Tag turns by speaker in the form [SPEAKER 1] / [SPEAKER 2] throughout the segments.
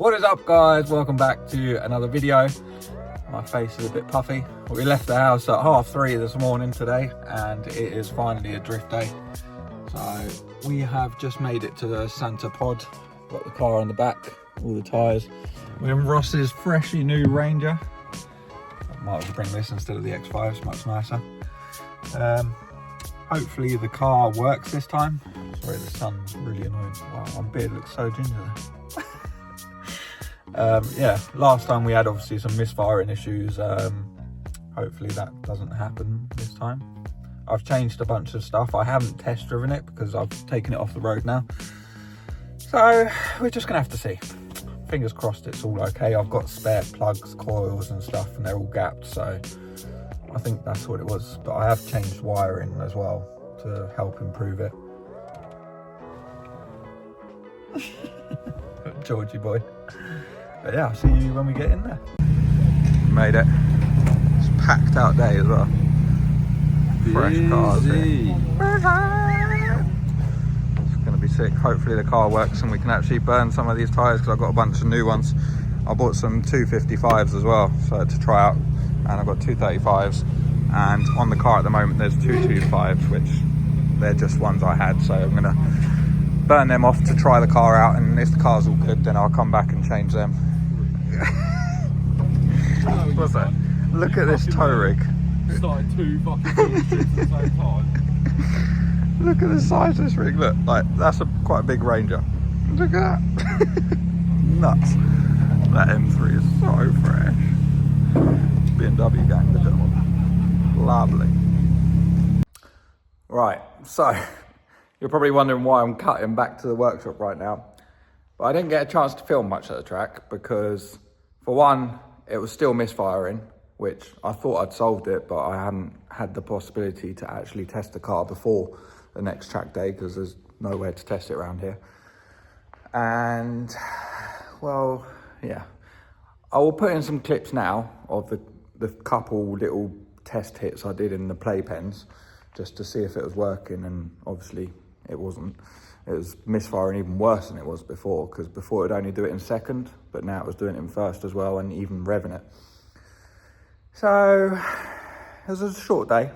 [SPEAKER 1] What is up, guys? Welcome back to another video. My face is a bit puffy. We left the house at 3:30 this morning today, and it is finally a drift day. So we have just made it to the Santa Pod. Got the car on the back, all the tyres. We're in Ross's freshly new Ranger. I might as well bring this instead of the X5, it's much nicer. Hopefully the car works this time. Sorry, the sun's really annoying. Wow, my beard looks so ginger there. Yeah, last time we had obviously some misfiring issues. Hopefully that doesn't happen this time. I've changed a bunch of stuff. I haven't test driven it because I've taken it off the road now. So we're just gonna have to see. Fingers crossed it's all okay. I've got spare plugs, coils and stuff, and they're all gapped, so I think that's what it was. But I have changed wiring as well to help improve it. Georgie boy. But yeah, I'll see you when we get in there. Made it. It's a packed out day as well. Fresh cars here. It's going to be sick. Hopefully the car works and we can actually burn some of these tyres, because I've got a bunch of new ones. I bought some 255s as well, so to try out. And I've got 235s. And on the car at the moment there's 225s, which they're just ones I had. So I'm going to burn them off to try the car out, and if the car's all good then I'll come back and change them. What's that? Look at this tow rig.
[SPEAKER 2] Started two fucking bullshits at the same time.
[SPEAKER 1] Look at the size of this rig. Look, like that's quite a big Ranger. Look at that. Nuts. That M3 is so fresh. BMW gang, look at them. Lovely. Right, so you're probably wondering why I'm cutting back to the workshop right now. But I didn't get a chance to film much at the track because, for one, it was still misfiring, which I thought I'd solved it, but I hadn't had the possibility to actually test the car before the next track day because there's nowhere to test it around here. And, well, yeah. I will put in some clips now of the couple little test hits I did in the playpens just to see if it was working, and obviously it wasn't. It was misfiring even worse than it was before, because before it would only do it in second, but now it was doing it in first as well, and even revving it. So it was a short day.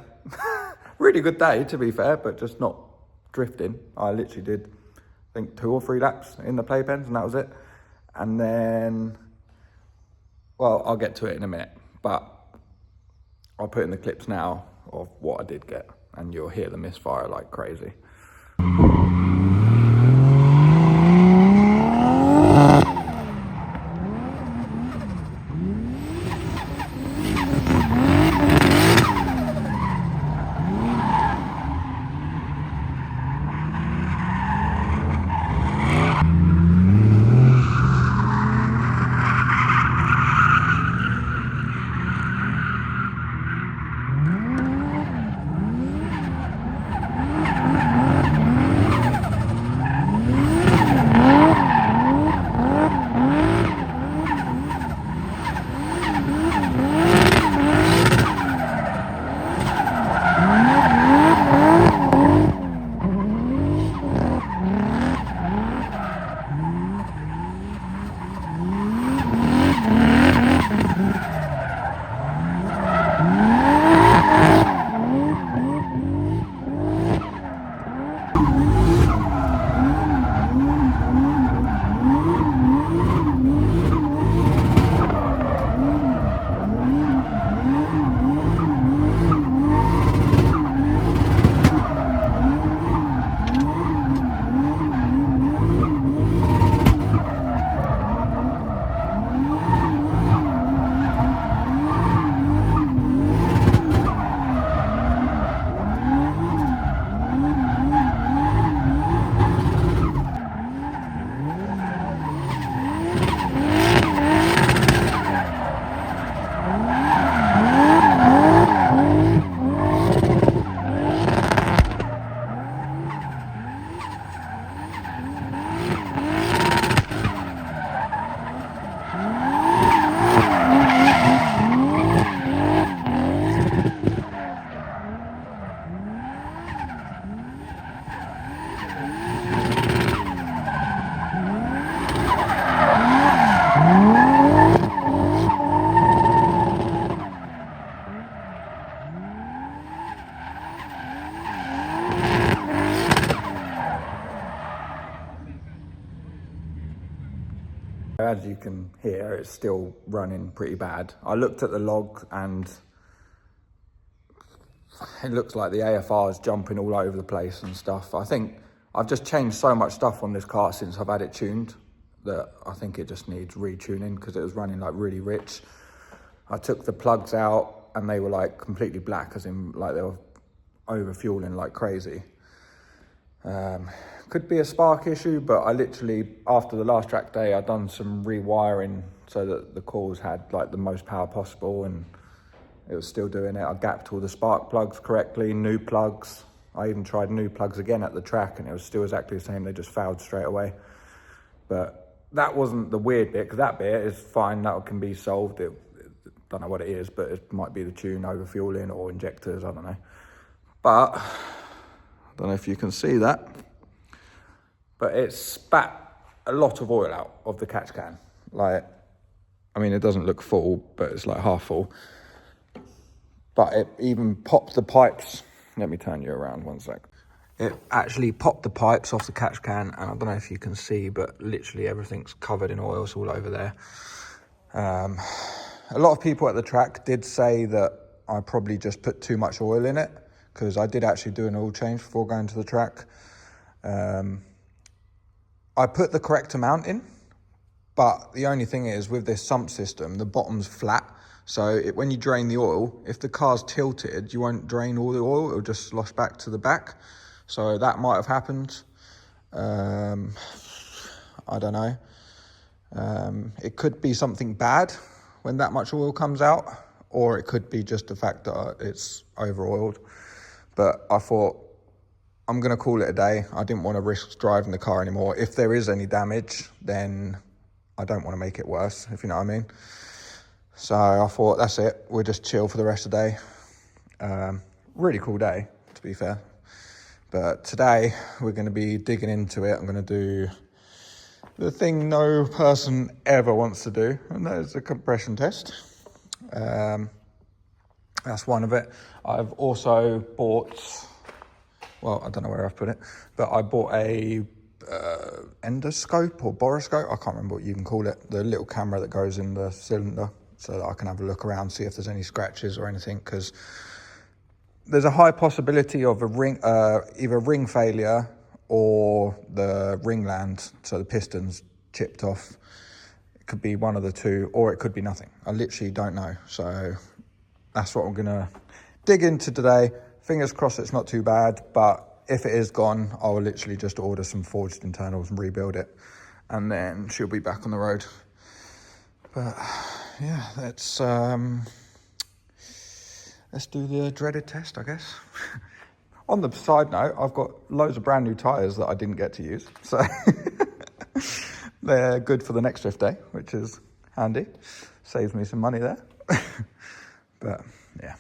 [SPEAKER 1] Really good day, to be fair, but just not drifting. I literally did, I think, 2 or 3 laps in the playpens, and that was it. And then, well, I'll get to it in a minute, but I'll put in the clips now of what I did get, and you'll hear the misfire like crazy. As you can hear, it's still running pretty bad. I looked at the log and it looks like the AFR is jumping all over the place and stuff. I think I've just changed so much stuff on this car since I've had it tuned that I think it just needs retuning because it was running like really rich. I took the plugs out and they were like completely black, as in like they were over fueling like crazy. Could be a spark issue, but I literally, after the last track day, I'd done some rewiring so that the cores had like the most power possible, and it was still doing it. I gapped all the spark plugs correctly, new plugs. I even tried new plugs again at the track and it was still exactly the same. They just failed straight away. But that wasn't the weird bit, because that bit is fine. That can be solved. Don't know what it is, but it might be the tune overfueling or injectors, I don't know. But I don't know if you can see that, but it spat a lot of oil out of the catch can. Like, I mean, it doesn't look full, but it's like half full. But it even popped the pipes. Let me turn you around one sec. It actually popped the pipes off the catch can, and I don't know if you can see, but literally everything's covered in oil. It's all over there. A lot of people at the track did say that I probably just put too much oil in it, because I did actually do an oil change before going to the track. I put the correct amount in, but the only thing is with this sump system, the bottom's flat. So when you drain the oil, if the car's tilted, you won't drain all the oil. It'll just slosh back to the back. So that might have happened. I don't know. It could be something bad when that much oil comes out, or it could be just the fact that it's over-oiled. But I thought, I'm going to call it a day. I didn't want to risk driving the car anymore. If there is any damage, then I don't want to make it worse, if you know what I mean. So I thought, that's it. We'll just chill for the rest of the day. Really cool day, to be fair. But today, we're going to be digging into it. I'm going to do the thing no person ever wants to do, and that is a compression test. That's one of it. I've also bought, well, I don't know where I've put it, but I bought a endoscope or boroscope. I can't remember what you can call it. The little camera that goes in the cylinder, so that I can have a look around, see if there's any scratches or anything, because there's a high possibility of a ring, either ring failure or the ringland, so the piston's chipped off. It could be one of the two, or it could be nothing. I literally don't know. So that's what I'm gonna dig into today. Fingers crossed it's not too bad, but if it is gone, I will literally just order some forged internals and rebuild it, and then she'll be back on the road. But yeah, let's do the dreaded test, I guess. On the side note, I've got loads of brand new tyres that I didn't get to use, so they're good for the next drift day, which is handy. Saves me some money there. But yeah.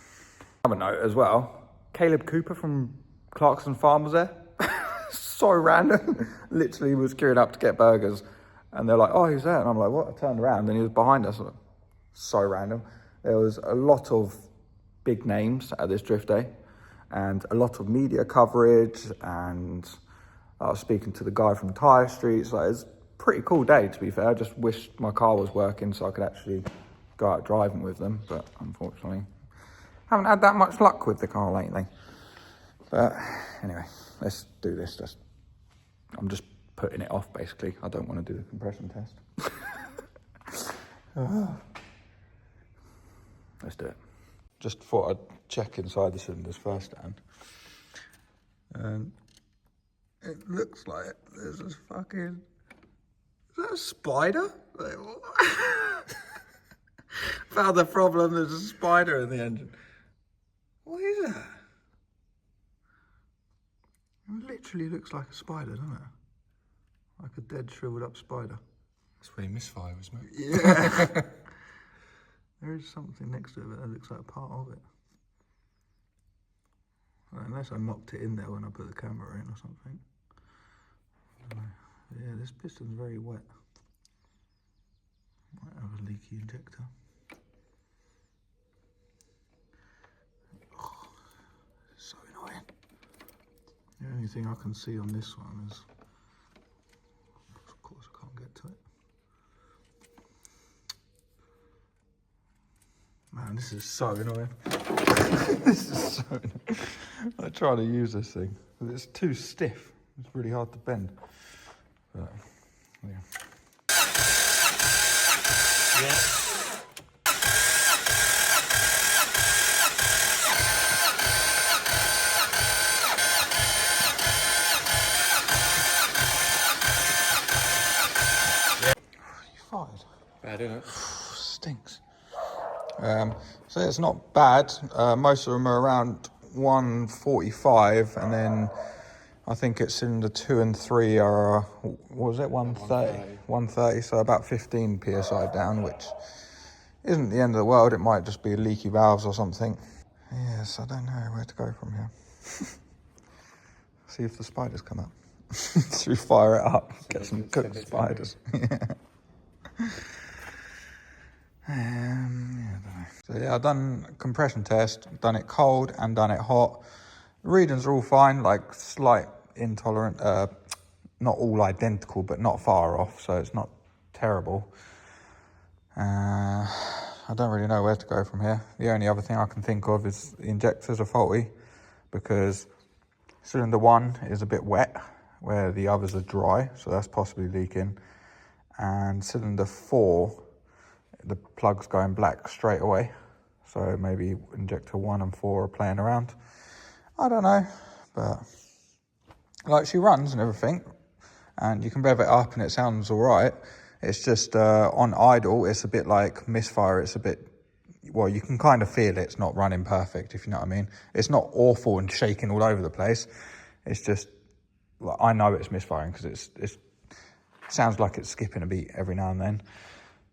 [SPEAKER 1] Another note as well, Caleb Cooper from Clarkson Farm was there. So random. Literally was queuing up to get burgers, and they're like, oh, he's there. And I'm like, what? I turned around and he was behind us. So random. There was a lot of big names at this drift day, and a lot of media coverage, and I was speaking to the guy from Tyre Street. So it's a pretty cool day, to be fair. I just wish my car was working so I could actually go out driving with them, but unfortunately haven't had that much luck with the car lately. But anyway, let's do this. I'm just putting it off, basically. I don't want to do the compression test. Let's do it. Just thought I'd check inside the cylinders first, and it looks like there's this fucking... Is that a spider? Like, what? Found the problem, there's a spider in the engine. What is that? It literally looks like a spider, doesn't it? Like a dead, shriveled up spider.
[SPEAKER 2] That's where misfire was, mate.
[SPEAKER 1] Yeah. There is something next to it that looks like a part of it. Unless I knocked it in there when I put the camera in or something. Yeah, this piston's very wet. Might have a leaky injector. Oh, it's so annoying. The only thing I can see on this one is, of course I can't get to it. man, this is so annoying. This is so annoying. I try to use this thing, but it's too stiff. It's really hard to bend. But, yeah.
[SPEAKER 2] Yeah.
[SPEAKER 1] Fired.
[SPEAKER 2] Bad, isn't it?
[SPEAKER 1] Stinks. So it's not bad. Most of them are around 145, and then I think it's cylinder 2 and 3 are, what was it, 130? 130, so about 15 psi down, which isn't the end of the world. It might just be leaky valves or something. Yes, I don't know where to go from here. See if the spiders come up. Should we fire it up? Get some cooked spiders. Yeah, I don't know. So yeah, I've done compression test, done it cold and done it hot. The readings are all fine, like slight intolerant, not all identical, but not far off, so it's not terrible. I don't really know where to go from here. The only other thing I can think of is the injectors are faulty, because cylinder 1 is a bit wet, where the others are dry, so that's possibly leaking. And cylinder 4, the plug's going black straight away, so maybe injector 1 and 4 are playing around. I don't know, but like, she runs and everything, and you can rev it up and it sounds all right. It's just on idle, it's a bit like misfire. It's a bit, well, you can kind of feel it's not running perfect, if you know what I mean. It's not awful and shaking all over the place. It's just, like, I know it's misfiring because it sounds like it's skipping a beat every now and then.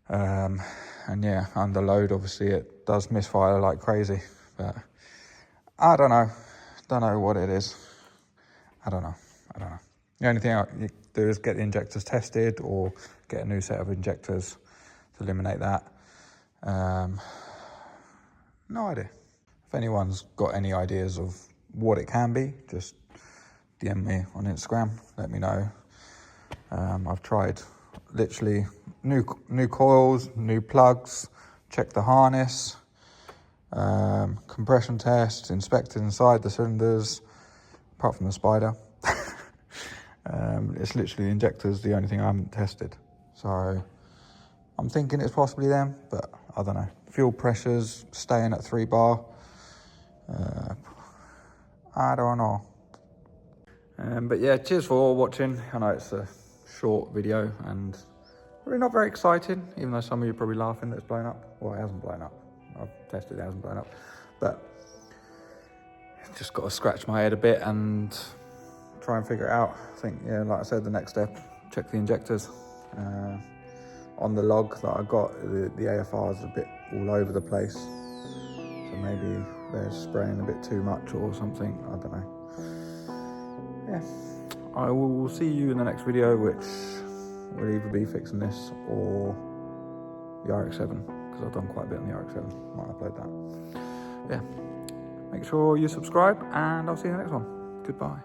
[SPEAKER 1] And yeah, under load, obviously it does misfire like crazy, but I don't know what it is. I don't know. The only thing you do is get the injectors tested or get a new set of injectors to eliminate that. No idea. If anyone's got any ideas of what it can be, just DM me on Instagram, let me know. I've tried literally new coils, new plugs, checked the harness, compression test, inspected inside the cylinders, apart from the spider. It's literally injectors, the only thing I haven't tested. So I'm thinking it's possibly them, but I don't know. Fuel pressures staying at 3 bar. I don't know. But yeah, cheers for watching. I know it's a short video and really not very exciting, even though some of you are probably laughing that it's blown up. Well, it hasn't blown up. I've tested it, hasn't blown up. But just got to scratch my head a bit and try and figure it out. I think, yeah, like I said, the next step, check the injectors. On the log that I got, the AFR is a bit all over the place. So maybe they're spraying a bit too much or something, I don't know. Yeah, I will see you in the next video, which will either be fixing this or the RX-7, because I've done quite a bit on the RX-7. Might upload that. Yeah, make sure you subscribe and I'll see you in the next one. Goodbye.